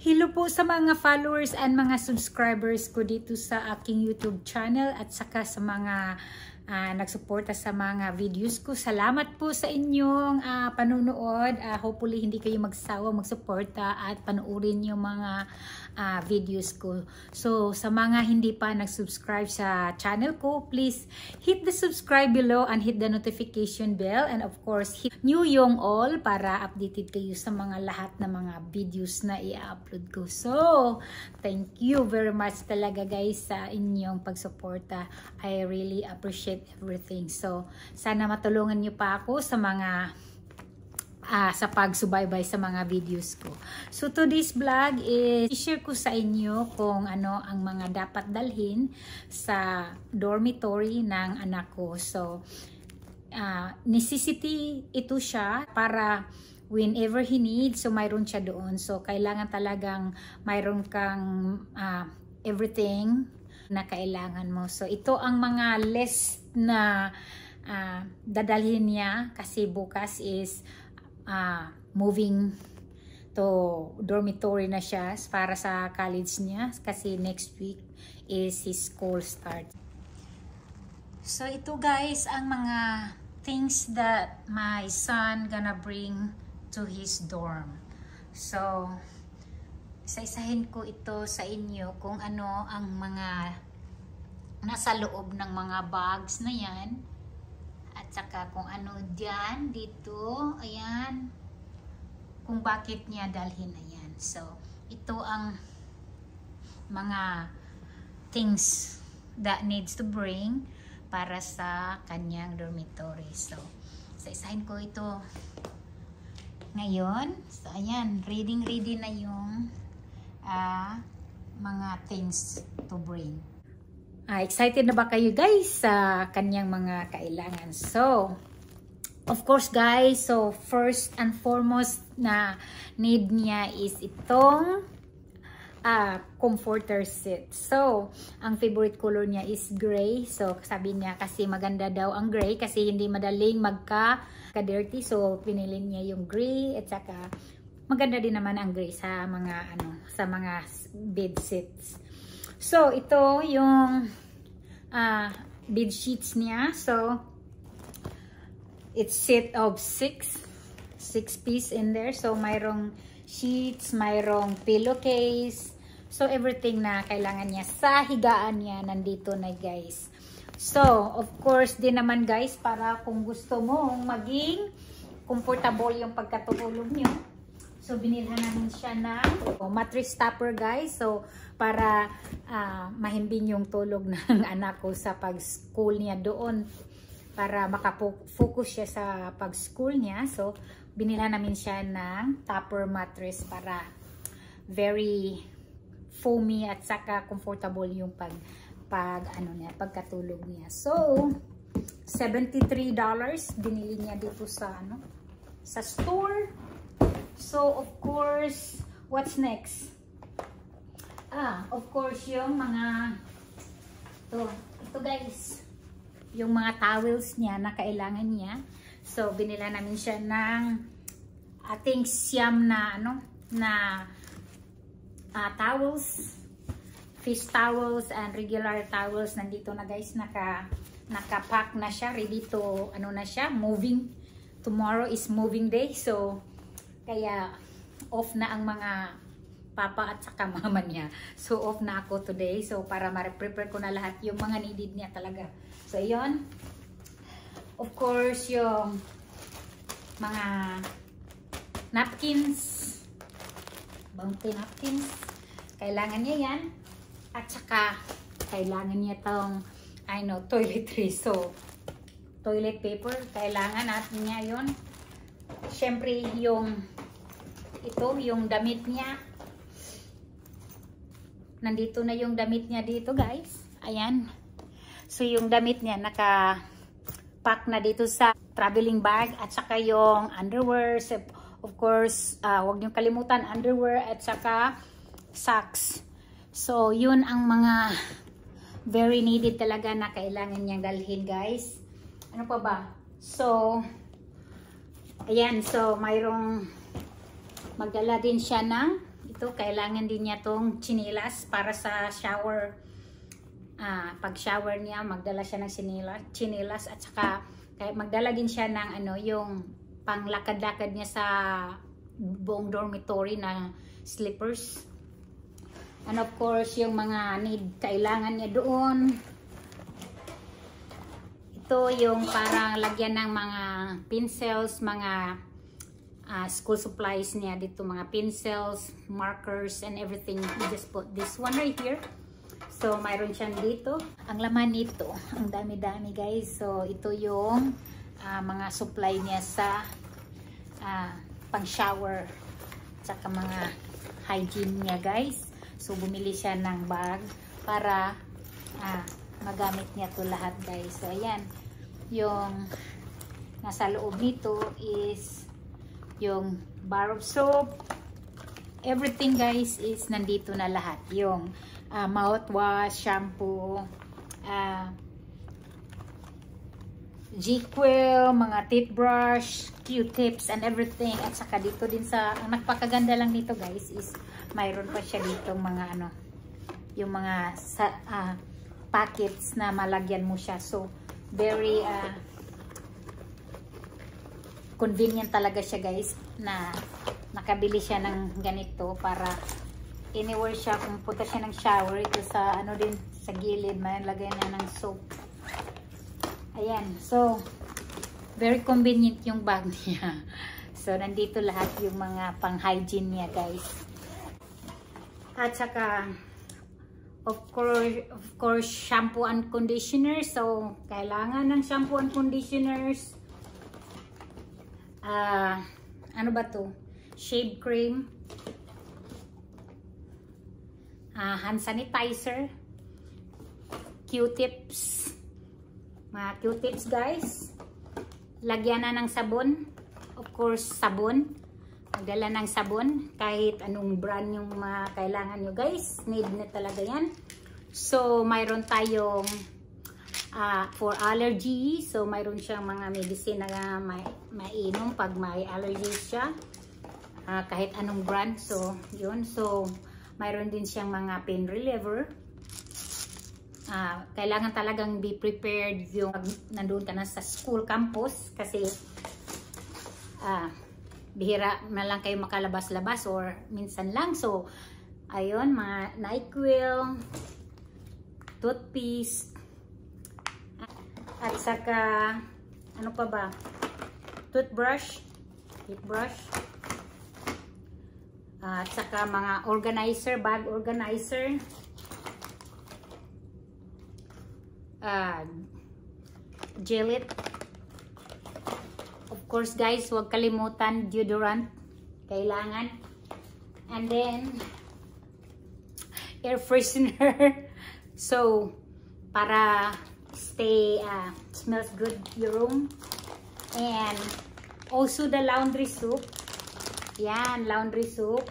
Hello po sa mga followers and mga subscribers ko dito sa aking YouTube channel at saka sa mga nagsuporta sa mga videos ko. Salamat po sa inyong panunood. Hopefully hindi kayo magsawa magsuporta at panuorin yung mga videos ko. So sa mga hindi pa nag-subscribe sa channel ko, please hit the subscribe below and hit the notification bell, and of course hit new yung all para updated kayo sa mga lahat na mga videos na i-upload ko. So thank you very much talaga guys sa inyong pagsuporta. I really appreciate everything. So sana matulungan niyo pa ako sa mga sa pagsubaybay sa mga videos ko. So today's vlog is i-share ko sa inyo kung ano ang mga dapat dalhin sa dormitory ng anak ko. So necessity ito siya para whenever he needs, so mayroon siya doon. So kailangan talagang mayroon kang everything na kailangan mo. So ito ang mga list na dadalhin niya kasi bukas is moving to dormitory na siya para sa college niya kasi next week is his school start. So ito guys ang mga things that my son gonna bring to his dorm. So isa-isahin ko ito sa inyo kung ano ang mga nasa loob ng mga bags na yan. At saka kung ano dyan, dito, ayan, kung bakit niya dalhin na yan. So, ito ang mga things that needs to bring para sa kanyang dormitory. So, isa-isahin ko ito ngayon. So, ayan, ready na yung mga things to bring. Excited na ba kayo guys sa kanyang mga kailangan? So, of course guys, so first and foremost na need niya is itong comforter seat. So, ang favorite color niya is gray. So, sabi niya kasi maganda daw ang gray kasi hindi madaling magka-dirty. So, pinili niya yung gray at saka maganda din naman ang gray sa mga sa mga bed sheets. So, ito yung bed sheets niya. So, it's set of 6 piece in there. So, mayroong sheets, mayroong pillowcase. So, everything na kailangan niya sa higaan niya nandito na guys. So, of course din naman guys, para kung gusto mong maging comfortable yung pagkatulog niyo. So, binilhan namin siya ng mattress topper guys. So, para mahimbing yung tulog ng anak ko sa pag-school niya doon. Para makafocus siya sa pag-school niya. So, binilhan namin siya ng topper mattress para very foamy at saka comfortable yung pagkatulog niya. So, $73 binili niya dito sa sa store. So, of course, what's next? Of course, yung mga ito guys, yung mga towels niya na kailangan niya. So, binila namin siya ng ating siyam na towels, fish towels and regular towels. Nandito na guys, naka-pack na siya, ready to na siya, moving. Tomorrow is moving day. So, kaya off na ang mga papa at saka mama niya. So off na ako today. So para ma-prepare ko na lahat yung mga needed niya talaga. So yun. Of course yung mga napkins. Bounty napkins. Kailangan niya yan. At saka kailangan niya tong toiletries. So toilet paper. Kailangan natin niya yun. Siyempre yung damit niya. Nandito na yung damit niya dito guys. Ayan. So yung damit niya naka-pack na dito sa traveling bag at saka yung underwear. So, of course, huwag niyong kalimutan underwear at saka socks. So yun ang mga very needed talaga na kailangan niyang dalhin guys. Ano pa ba? So ayan, so mayroong magdala din siya ng Ito, kailangan din niya tong chinelas para sa shower. Pag shower niya, magdala siya ng chinelas at saka magdala din siya ng yung panglakad-lakad niya sa buong dormitory na slippers. And of course, yung mga kailangan niya doon. Ito yung parang lagyan ng mga pencils, mga school supplies niya dito, mga pencils, markers, and everything. You just put this one right here. So, mayroon siyang dito. Ang laman nito, ang dami-dami guys. So, ito yung mga supply niya sa pang-shower. Tsaka mga hygiene niya guys. So, bumili siya ng bag para magamit niya to lahat guys. So, ayan. Yung nasa loob nito is yung bar of soap. Everything guys is nandito na lahat. Yung mouthwash, shampoo, G-Quill, mga teeth brush, Q-tips, and everything. At saka dito din ang nagpakaganda lang dito guys is mayroon pa siya dito mga yung mga packets na malagyan mo siya. So, very convenient talaga siya guys na nakabili siya ng ganito para anywhere siya, kung punta siya ng shower, ito sa din sa gilid, may lagay na ng soap. Ayan, so very convenient yung bag niya. So nandito lahat yung mga pang hygiene niya guys. At saka of course shampoo and conditioner. So kailangan ng shampoo and conditioners. Ano ba to? Shave cream, hand sanitizer, Q-tips, mga Q-tips guys, lagyan na ng sabon, of course sabon, magdala ng sabon, kahit anong brand yung kailangan nyo guys, need na talaga yan. So mayroon tayong for allergy, so mayroon siyang mga medicine na mainom pag may allergies siya. Kahit anong brand, so yun. So mayroon din siyang mga pain reliever. Kailangan talagang be prepared yung nandun ka na sa school campus kasi bihira na lang kayo makalabas-labas or minsan lang. So ayun, mga NyQuil, toothpaste, at saka ano pa ba, toothbrush, at saka mga organizer, bag organizer, Gillette. Of course guys, huwag kalimutan deodorant, kailangan. And then air freshener. So para stay smells good your room. And also the laundry soap. Yan, laundry soap.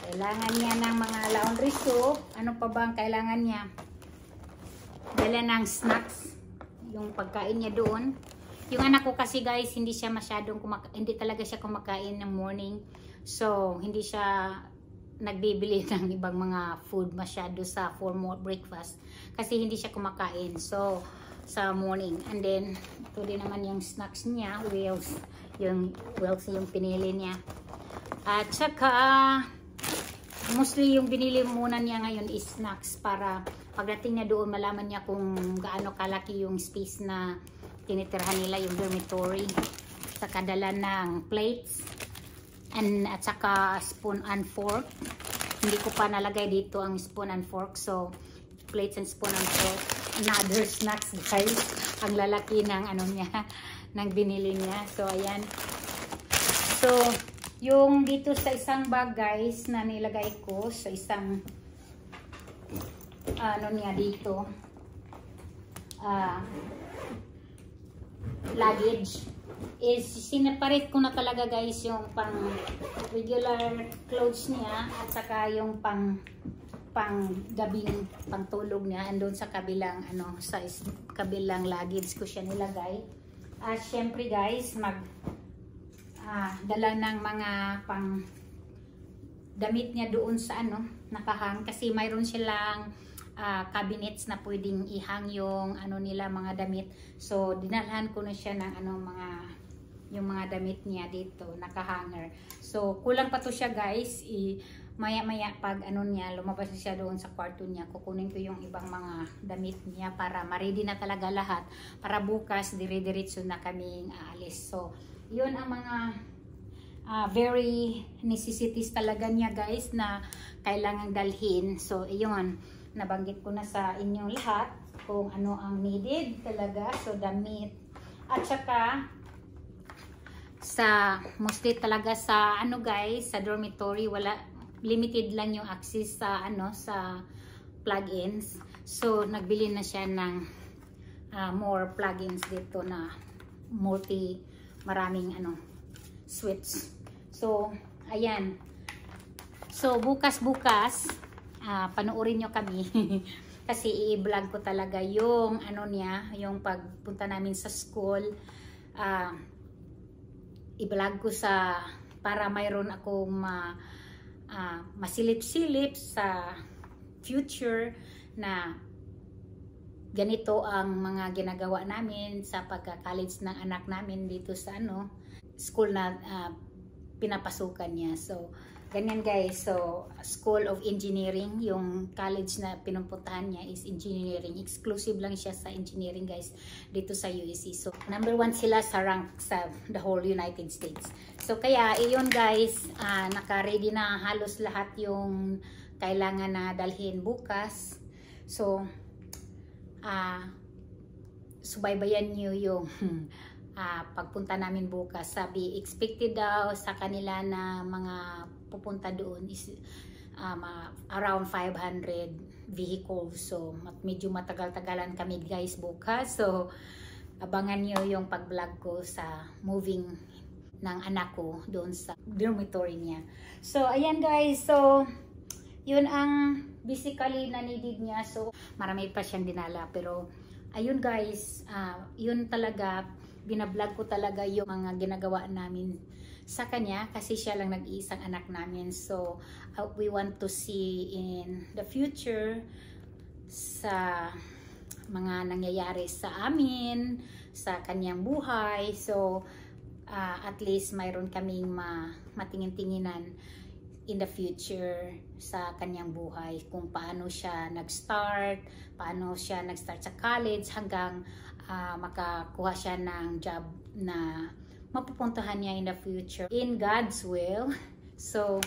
Kailangan niya ng mga laundry soap. Ano pa ba ang kailangan niya? Dala ng snacks. Yung pagkain niya doon. Yung anak ko kasi guys, hindi siya masyadong hindi talaga siya kumakain ng morning. So, hindi siya nagbibili ng ibang mga food masyado sa formal breakfast. Kasi hindi siya kumakain. So, sa morning. And then, ito din naman yung snacks niya. Wheels yung pinili niya. At saka, mostly yung binili muna niya ngayon is snacks para pagdating niya doon, malaman niya kung gaano kalaki yung space na tinitirhan nila, yung dormitory. Saka dala ng plates at saka spoon and fork. Hindi ko pa nalagay dito ang spoon and fork. So, plates and spoon and fork. Another snacks guys. Ang lalaki ng ng binili niya. So, ayan. So, yung dito sa isang bag guys na nilagay ko sa isang niya dito luggage is sineparate ko na talaga guys yung pang regular clothes niya at saka yung pang gabing pangtulog niya andun sa kabilang sa kabilang luggage ko siya nilagay. At syempre guys dala ng mga pang damit niya doon sa ano, nakahang kasi mayroon silang cabinets na pwedeng ihang yung ano nila mga damit. So dinalhan ko na siya ng ano yung mga damit niya dito, nakahanger. So kulang pa to siya guys. Maya-maya pag ano niya, lumabas siya doon sa kwarto niya, kukunin ko yung ibang mga damit niya para ma-ready na talaga lahat para bukas dire-diretso na kaming aalis. So yun ang mga very necessities talaga niya guys na kailangang dalhin. So yun, nabanggit ko na sa inyong lahat kung ano ang needed talaga. So damit at saka sa mostly talaga sa ano guys, sa dormitory wala, limited lang yung access sa ano sa plugins. So nagbili na siya ng more plugins dito na maraming ano switch. So ayan. So bukas panoorin nyo kami kasi i-vlog ko talaga yung ano niya, yung pagpunta namin sa school. I-vlog ko para mayroon akong masilip-silip sa future na ganito ang mga ginagawa namin sa pagka-college ng anak namin dito sa ano school na pinapasukan niya. So ganyan guys. So School of Engineering, yung college na pinupuntahan niya is engineering. Exclusive lang siya sa engineering guys dito sa USC. So number 1 sila sa rank sa the whole United States. So kaya iyon guys, naka-ready na halos lahat yung kailangan na dalhin bukas. So subaybayan niyo yung pagpunta namin bukas. Sabi expected daw sa kanila na mga pupunta doon is around 500 vehicles. So medyo matagal-tagalan kami guys bukas. So abangan niyo yung pag-vlog ko sa moving ng anak ko doon sa dormitory niya. So ayan guys, so yun ang basically na needed niya. So marami pa siyang dinala, pero ayun guys, yun talaga, binablog ko talaga yung mga ginagawa namin sa kanya kasi siya lang nag-iisang anak namin. So we want to see in the future sa mga nangyayari sa amin, sa kanyang buhay. So at least mayroon kaming matingin-tinginan in the future sa kanyang buhay, kung paano siya nag-start sa college hanggang makakuha siya ng job na mapupuntahan niya in the future in God's will. So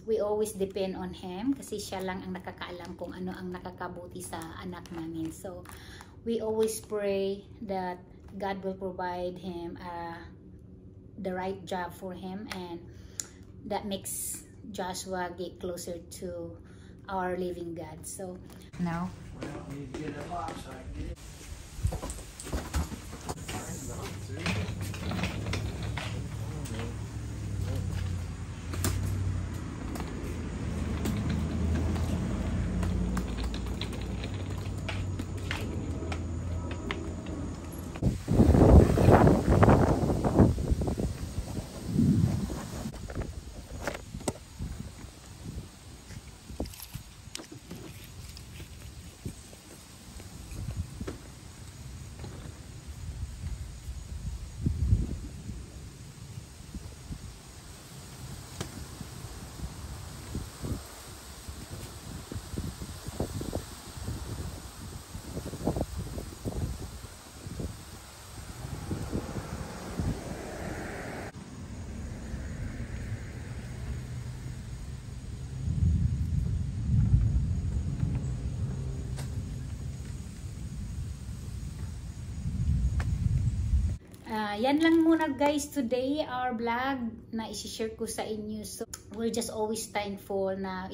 we always depend on Him kasi siya lang ang nakakaalam kung ano ang nakakabuti sa anak namin. So we always pray that God will provide him the right job for him, and that makes Joshua get closer to our living God. So now You need to get a box so I can get it. Yan lang muna guys today, our vlog na isi-share ko sa inyo. So we're just always thankful na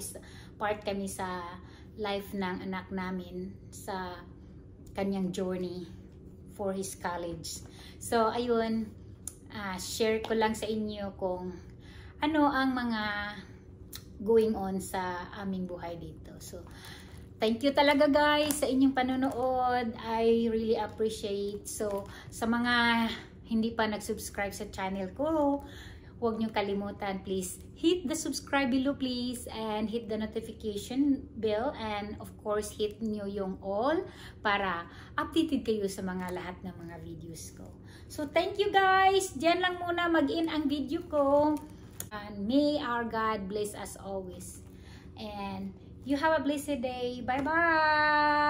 part kami sa life ng anak namin sa kanyang journey for his college. So ayun, share ko lang sa inyo kung ano ang mga going on sa aming buhay dito. So thank you talaga guys sa inyong panonood. I really appreciate. So sa mga hindi pa nag-subscribe sa channel ko, huwag nyo kalimutan, please hit the subscribe below please, and hit the notification bell, and of course hit nyo yung all para updated kayo sa mga lahat ng mga videos ko. So thank you guys, diyan lang muna mag-in ang video ko, and may our God bless us always, and you have a blessed day. Bye bye.